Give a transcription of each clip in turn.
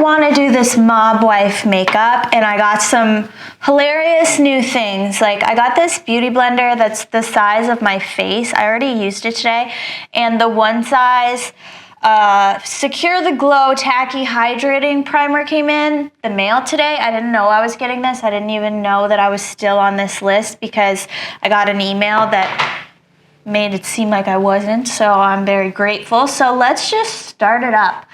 want to do this mob wife makeup, and I got some hilarious new things. Like, I got this beauty blender that's the size of my face. I already used it today, and the one size Secure the Glow Tacky Hydrating Primer came in the mail today. I didn't know I was getting this. I didn't even know that I was still on this list because I got an email that made it seem like I wasn't, so I'm very grateful. So let's just start it up.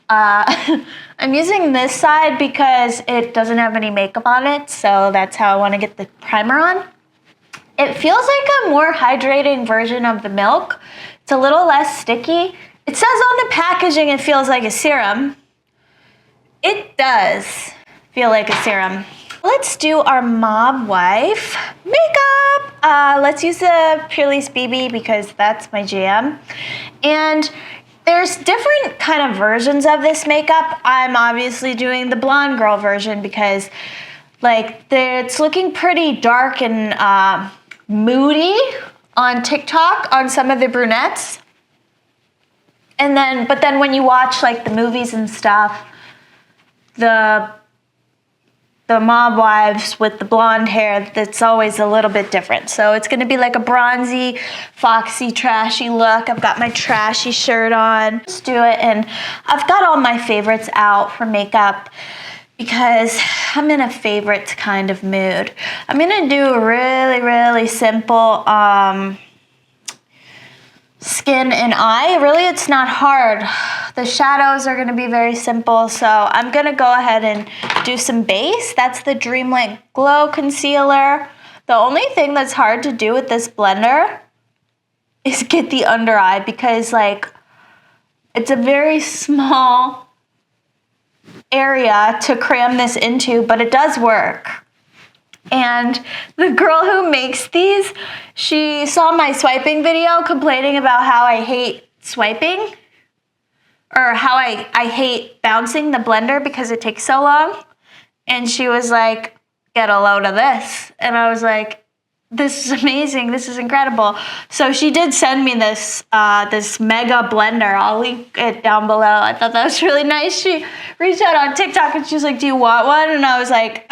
I'm using this side because it doesn't have any makeup on it, so that's how I want to get the primer on. It feels like a more hydrating version of the milk. It's a little less sticky. It says on the packaging it feels like a serum. It does feel like a serum. Let's do our Mob Wife makeup. Let's use the Purely's BB because that's my jam. And there's different kind of versions of this makeup. I'm obviously doing the blonde girl version because it's looking pretty dark and moody on TikTok on some of the brunettes. But then when you watch like the movies and stuff, the mob wives with the blonde hair, that's always a little bit different. So it's gonna be like a bronzy, foxy, trashy look. I've got my trashy shirt on. Let's do it, and I've got all my favorites out for makeup because I'm in a favorites kind of mood. I'm gonna do a really, really simple skin and eye. Really, it's not hard. The shadows are gonna be very simple, so I'm gonna go ahead and do some base. That's the Dreamlight Glow Concealer. The only thing that's hard to do with this blender is get the under eye because it's a very small area to cram this into, but it does work. And the girl who makes these, she saw my swiping video complaining about how I hate swiping or how I hate bouncing the blender because it takes so long. And she was like, get a load of this. And I was like, this is amazing. This is incredible. So she did send me this mega blender. I'll link it down below. I thought that was really nice. She reached out on TikTok and she was like, do you want one? And I was like,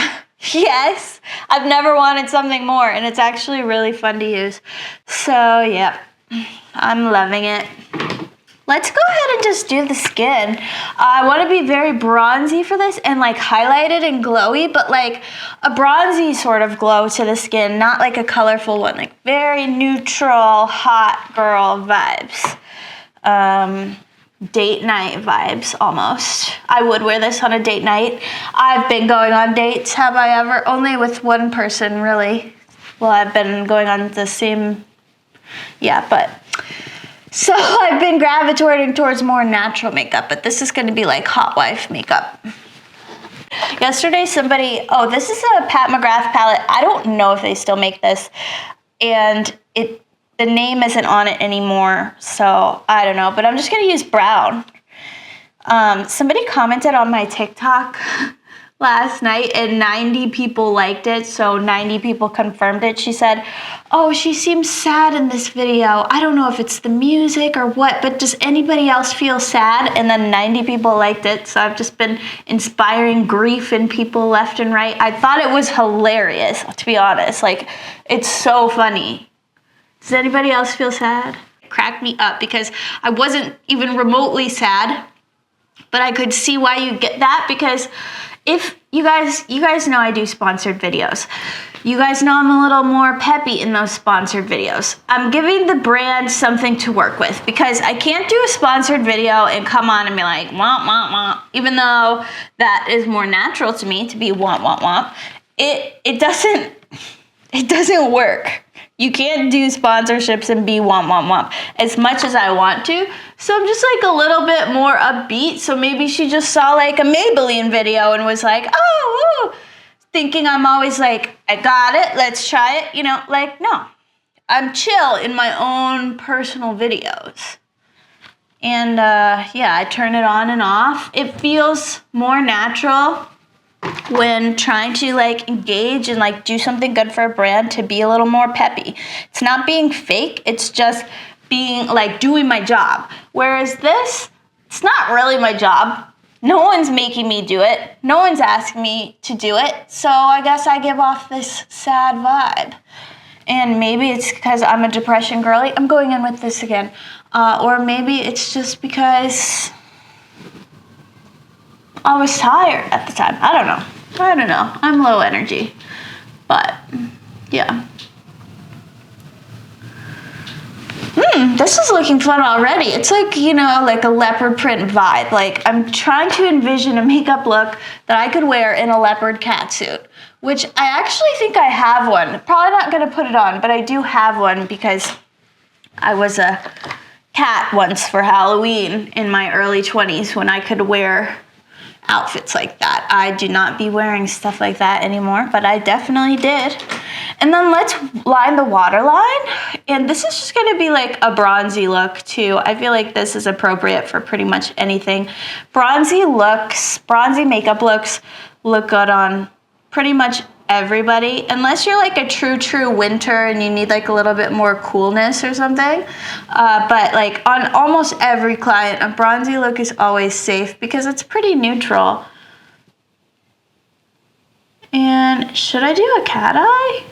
yes, I've never wanted something more, and it's actually really fun to use. So yeah, I'm loving it. Let's go ahead and just do the skin. I want to be very bronzy for this and highlighted and glowy, but a bronzy sort of glow to the skin, not like a colorful one, very neutral, hot girl vibes. Date night vibes almost. I would wear this on a date night. I've been going on dates, have I ever? Only with one person, really. Well, I've been going on the same, so I've been gravitating towards more natural makeup, but this is gonna be like hot wife makeup. Yesterday this is a Pat Mcgrath palette. I don't know if they still make this, and the name isn't on it anymore, so I don't know, but I'm just gonna use brown. Somebody commented on my TikTok last night and 90 people liked it, so 90 people confirmed it. She said, oh, she seems sad in this video. I don't know if it's the music or what, but does anybody else feel sad? And then 90 people liked it, so I've just been inspiring grief in people left and right. I thought it was hilarious, to be honest. It's so funny. Does anybody else feel sad? It cracked me up because I wasn't even remotely sad, but I could see why you get that because if you guys know I do sponsored videos. You guys know I'm a little more peppy in those sponsored videos. I'm giving the brand something to work with because I can't do a sponsored video and come on and be like, womp, womp, womp. Even though that is more natural to me to be womp, womp, womp. It doesn't work. You can't do sponsorships and be womp, womp, womp as much as I want to. So I'm just a little bit more upbeat. So maybe she just saw a Maybelline video and was like, oh, woo, thinking I'm always I got it, let's try it. No, I'm chill in my own personal videos. And I turn it on and off. It feels more natural when trying to engage and do something good for a brand to be a little more peppy. It's not being fake, it's just being doing my job. Whereas this, it's not really my job. No one's making me do it. No one's asking me to do it. So I guess I give off this sad vibe. And maybe it's because I'm a depression girly. I'm going in with this again. Or maybe it's just because I was tired at the time. I don't know. I'm low energy. But, yeah. This is looking fun already. It's like, you know, like a leopard print vibe. Like, I'm trying to envision a makeup look that I could wear in a leopard catsuit, which I actually think I have one. Probably not going to put it on, but I do have one because I was a cat once for Halloween in my early 20s when I could wear outfits like that. I do not be wearing stuff like that anymore, but I definitely did. And then let's line the waterline. And this is just gonna be like a bronzy look too. I feel like this is appropriate for pretty much anything. Bronzy makeup looks look good on pretty much everybody, unless you're like a true winter and you need like a little bit more coolness or something. But like on almost every client, a bronzy look is always safe because it's pretty neutral. And should I do a cat eye?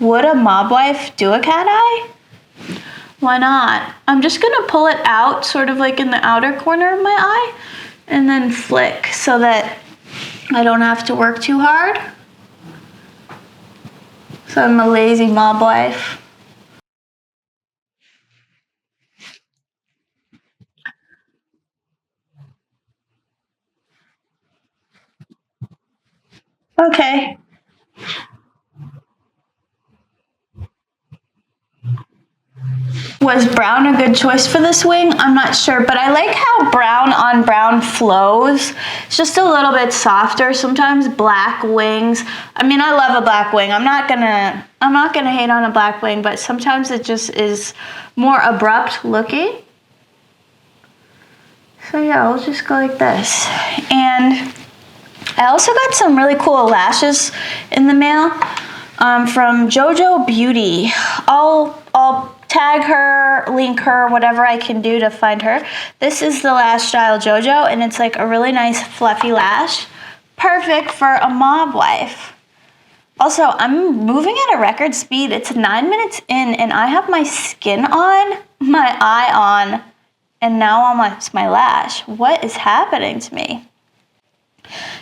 Would a mob wife do a cat eye? Why not? I'm just gonna pull it out sort of like in the outer corner of my eye and then flick so that I don't have to work too hard. So I'm a lazy mob wife. Okay. Was brown a good choice for this wing? I'm not sure, but I like how brown on brown flows. It's just a little bit softer. Sometimes black wings. I mean, I love a black wing. I'm not gonna hate on a black wing, but sometimes it just is more abrupt looking. So yeah, we'll just go like this. And I also got some really cool lashes in the mail from JoJo Beauty. I'll tag her, link her, whatever I can do to find her. This is the lash style JoJo, and it's like a really nice fluffy lash. Perfect for a mob wife. Also, I'm moving at a record speed. It's 9 minutes in, and I have my skin on, my eye on, and now almost my lash. What is happening to me?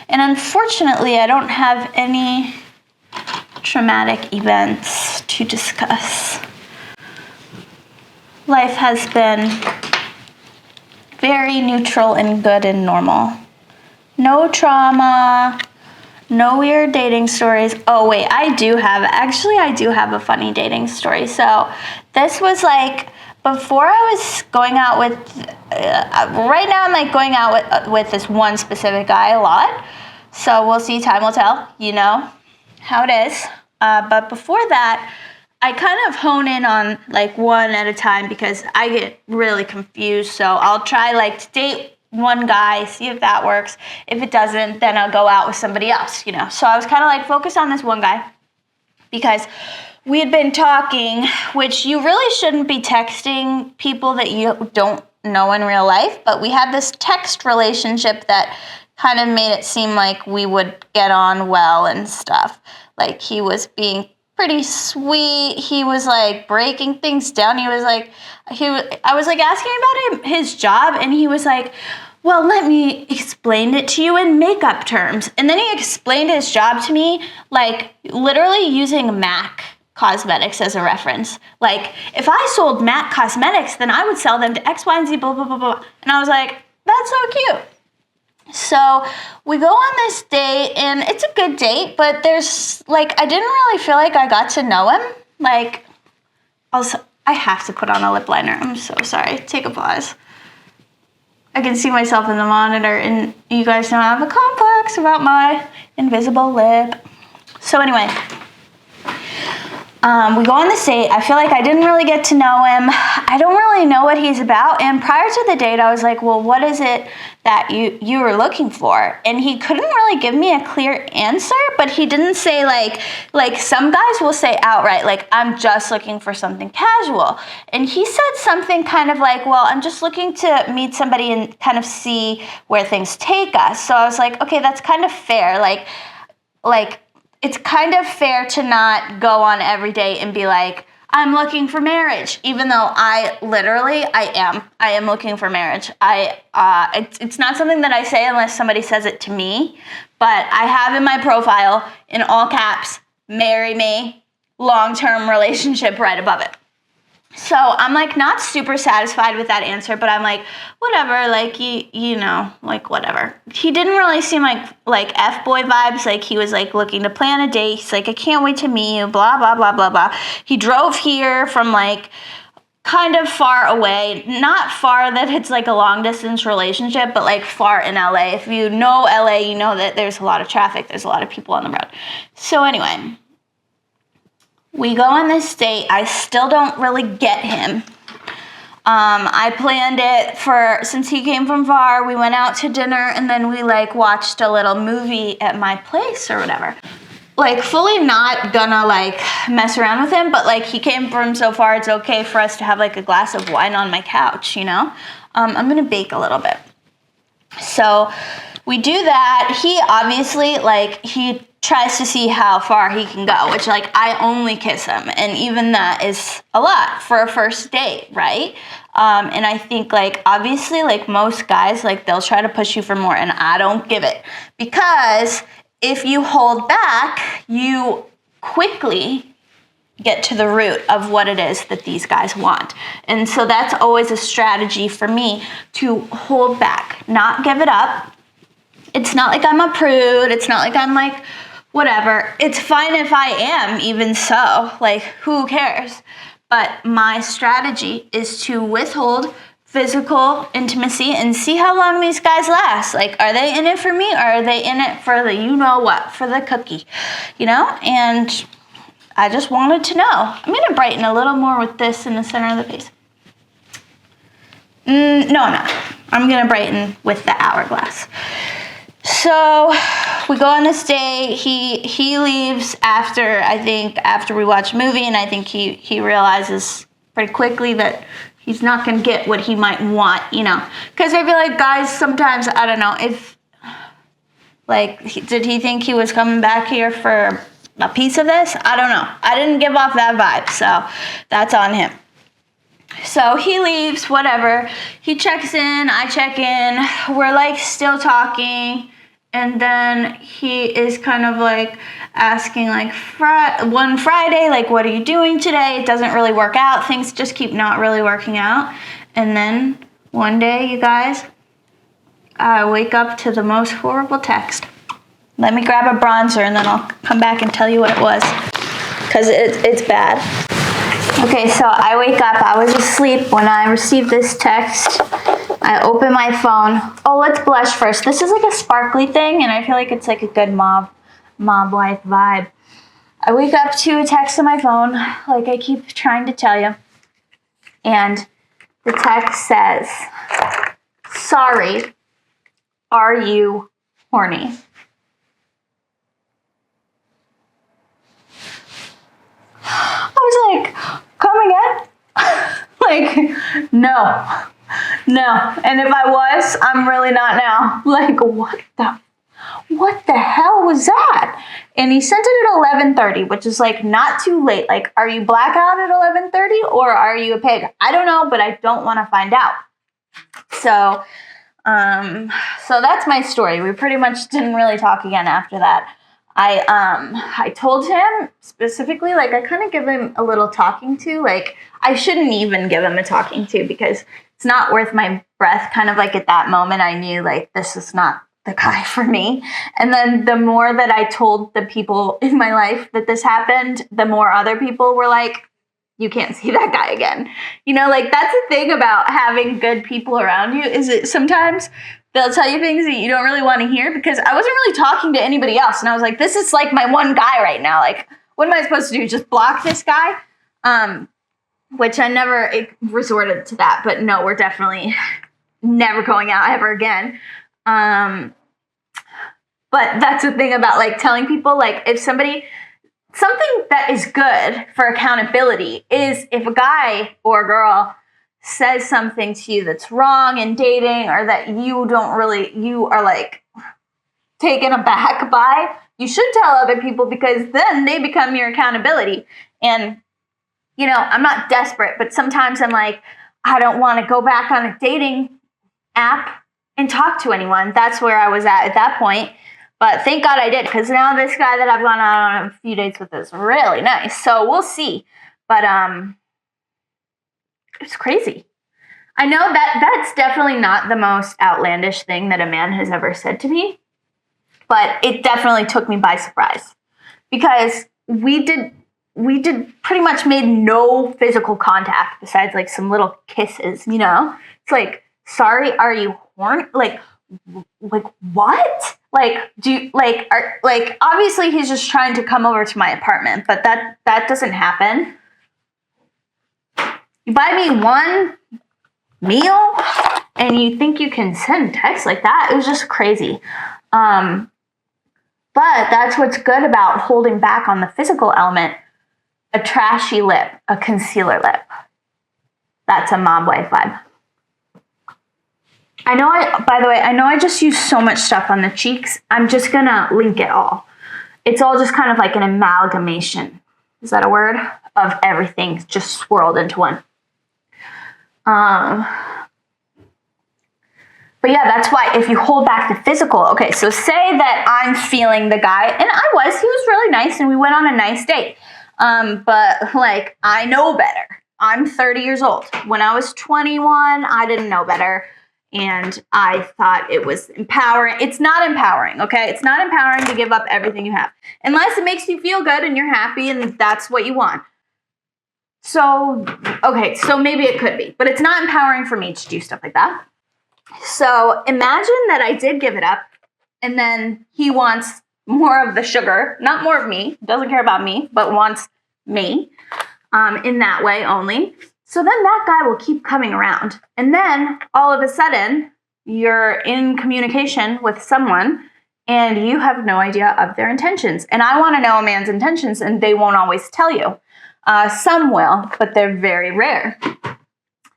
And unfortunately, I don't have any traumatic events to discuss. Life has been very neutral and good and normal. No trauma, no weird dating stories. Oh wait, I do have a funny dating story. So this was like before I was going out with, right now I'm like going out with this one specific guy a lot. So we'll see, time will tell, you know how it is. But before that, I kind of hone in on like one at a time because I get really confused. So I'll try like to date one guy, see if that works. If it doesn't, then I'll go out with somebody else, you know. So I was kind of like focused on this one guy because we had been talking, which you really shouldn't be texting people that you don't know in real life. But we had this text relationship that kind of made it seem like we would get on well and stuff. Like he was being pretty sweet. He was like breaking things down. I was like asking about his job, and he was like, well, let me explain it to you in makeup terms. And then he explained his job to me, like literally using MAC Cosmetics as a reference. Like if I sold MAC Cosmetics, then I would sell them to X, Y, and Z, blah, blah, blah, blah. And I was like, that's so cute. So we go on this date, and it's a good date, but there's like, I didn't really feel like I got to know him. Like, also, I have to put on a lip liner. I'm so sorry. Take a pause. I can see myself in the monitor, and you guys know I have a complex about my invisible lip. So anyway, We go on this date. I feel like I didn't really get to know him. I don't really know what he's about. And prior to the date, I was like, well, what is it that you were looking for? And he couldn't really give me a clear answer, but he didn't say like some guys will say outright, like, I'm just looking for something casual. And he said something kind of like, well, I'm just looking to meet somebody and kind of see where things take us. So I was like, okay, that's kind of fair. Like, it's kind of fair to not go on every day and be like, I'm looking for marriage, even though I am looking for marriage. It's not something that I say unless somebody says it to me, but I have in my profile in all caps, marry me, long-term relationship right above it. So I'm like not super satisfied with that answer, but I'm like, whatever, like, you know, like whatever. He didn't really seem like F-boy vibes. Like he was like looking to plan a date. He's like, I can't wait to meet you, blah, blah, blah, blah, blah. He drove here from like kind of far away, not far that it's like a long distance relationship, but like far in LA. If you know LA, you know that there's a lot of traffic. There's a lot of people on the road. So anyway, we go on this date. I still don't really get him. I planned it since he came from far, we went out to dinner and then we like watched a little movie at my place or whatever. Like fully not gonna like mess around with him, but like he came from so far, it's okay for us to have like a glass of wine on my couch, you know? I'm gonna bake a little bit. So we do that. He obviously he tries to see how far he can go, which like I only kiss him. And even that is a lot for a first date, right? And I think like obviously like most guys, like they'll try to push you for more and I don't give it. Because if you hold back, you quickly get to the root of what it is that these guys want. And so that's always a strategy for me to hold back, not give it up. It's not like I'm a prude. It's not like I'm like, whatever. It's fine if I am, even so. Like, who cares? But my strategy is to withhold physical intimacy and see how long these guys last. Like, are they in it for me or are they in it for the you-know-what, for the cookie, you know? And I just wanted to know. I'm going to brighten a little more with this in the center of the face. No. I'm going to brighten with the hourglass. So we go on this date. He leaves after we watch a movie, and I think he realizes pretty quickly that he's not going to get what he might want, you know. Because I feel like guys sometimes, I don't know, if, like, did he think he was coming back here for a piece of this? I don't know. I didn't give off that vibe, so that's on him. So he leaves, whatever. He checks in, I check in. We're like still talking. And then he is kind of like asking like one Friday, like, what are you doing today? It doesn't really work out. Things just keep not really working out. And then one day, you guys, I wake up to the most horrible text. Let me grab a bronzer and then I'll come back and tell you what it was. Because it's bad. Okay, so I wake up. I was asleep when I received this text. I open my phone. Oh, let's blush first. This is like a sparkly thing, and I feel like it's like a good mob wife vibe. I wake up to a text on my phone, like I keep trying to tell you. And the text says, sorry, are you horny? I was like, come again? Like, no. And if I was, I'm really not now. Like, what the hell was that? And he sent it at 11:30, which is like not too late. Like, are you blackout at 11:30 or are you a pig? I don't know, but I don't want to find out. So that's my story. We pretty much didn't really talk again after that. I told him specifically, like, I kind of give him a little talking to. Like, I shouldn't even give him a talking to because it's not worth my breath. Kind of like at that moment, I knew, like, this is not the guy for me. And then the more that I told the people in my life that this happened, the more other people were like, you can't see that guy again. You know, like, that's the thing about having good people around you, is that sometimes they'll tell you things that you don't really want to hear, because I wasn't really talking to anybody else. And I was like, this is like my one guy right now. Like, what am I supposed to do? Just block this guy? Which I never resorted to that, but no, we're definitely never going out ever again. But that's the thing about like telling people, like if something that is good for accountability is if a guy or a girl says something to you that's wrong in dating, or that you are like taken aback by, you should tell other people, because then they become your accountability. And you know, I'm not desperate, but sometimes I'm like, I don't want to go back on a dating app and talk to anyone. That's where I was at that point. But thank God I did, because now this guy that I've gone on a few dates with is really nice. So we'll see. But it's crazy. I know that that's definitely not the most outlandish thing that a man has ever said to me, but it definitely took me by surprise, because we did pretty much made no physical contact besides like some little kisses, you know? It's like, sorry, are you horny? Like what? Like, obviously he's just trying to come over to my apartment, but that doesn't happen. You buy me one meal and you think you can send text like that? It was just crazy. But that's what's good about holding back on the physical element. A trashy lip, a concealer lip. That's a mob wife vibe. By the way, I know I just used so much stuff on the cheeks. I'm just gonna link it all. It's all just kind of like an amalgamation. Is that a word? Of everything just swirled into one. But yeah, that's why if you hold back the physical, okay, so say that I'm feeling the guy, and he was really nice and we went on a nice date. But like, I know better. I'm 30 years old. When I was 21, I didn't know better. And I thought it was empowering. It's not empowering, okay? It's not empowering to give up everything you have. Unless it makes you feel good and you're happy and that's what you want. So, okay, so maybe it could be. But it's not empowering for me to do stuff like that. So imagine that I did give it up, and then he wants more of the sugar, not more of me, doesn't care about me, but wants me in that way only. So then that guy will keep coming around. And then all of a sudden, you're in communication with someone and you have no idea of their intentions. And I want to know a man's intentions, and they won't always tell you. Some will, but they're very rare.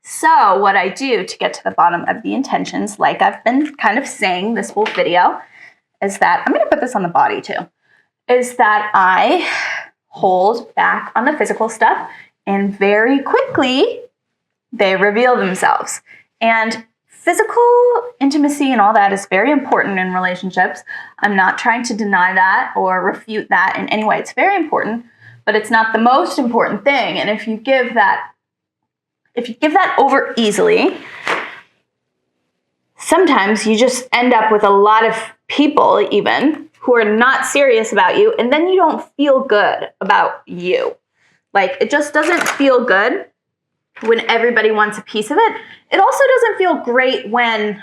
So what I do to get to the bottom of the intentions, like I've been kind of saying this whole video, is that, I'm going to put this on the body too, is that I hold back on the physical stuff, and very quickly they reveal themselves. And physical intimacy and all that is very important in relationships. I'm not trying to deny that or refute that in any way. It's very important, but it's not the most important thing. And if you give that over easily, sometimes you just end up with a lot of people even who are not serious about you, and then you don't feel good about you. Like, it just doesn't feel good when everybody wants a piece of it. It also doesn't feel great when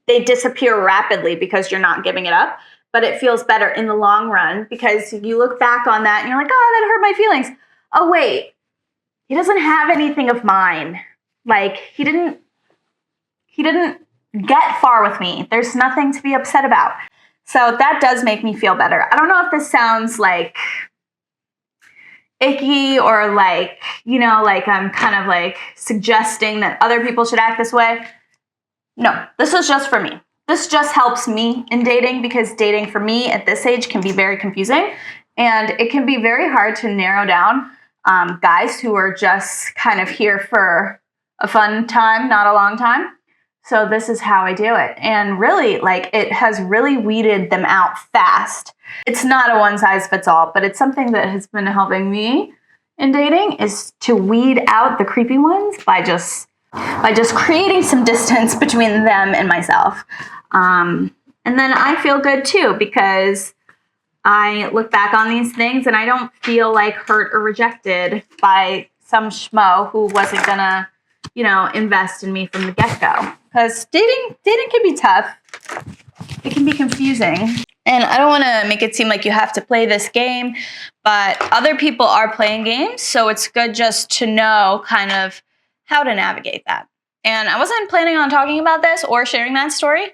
they disappear rapidly because you're not giving it up, but it feels better in the long run because you look back on that and you're like, oh, that hurt my feelings. Oh, wait, he doesn't have anything of mine. Like, he didn't get far with me. There's nothing to be upset about. So that does make me feel better. I don't know if this sounds like icky or like, you know, like I'm kind of like suggesting that other people should act this way. No, this is just for me. This just helps me in dating, because dating for me at this age can be very confusing, and it can be very hard to narrow down guys who are just kind of here for a fun time, not a long time. So this is how I do it. And really, like, it has really weeded them out fast. It's not a one size fits all, but it's something that has been helping me in dating, is to weed out the creepy ones by just creating some distance between them and myself. And then I feel good too, because I look back on these things and I don't feel like hurt or rejected by some schmo who wasn't gonna, you know, invest in me from the get-go. Because dating can be tough. It can be confusing. And I don't want to make it seem like you have to play this game, but other people are playing games, so it's good just to know kind of how to navigate that. And I wasn't planning on talking about this or sharing that story,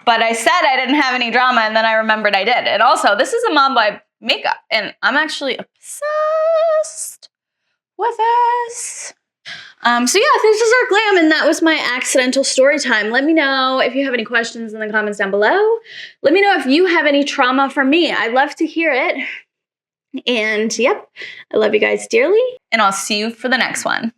but I said I didn't have any drama, and then I remembered I did. And also, this is a mom vibe makeup, and I'm actually obsessed with this. So yeah, this is our glam, and that was my accidental story time. Let me know if you have any questions in the comments down below. Let me know if you have any trauma from me. I'd love to hear it. And yep, I love you guys dearly, and I'll see you for the next one.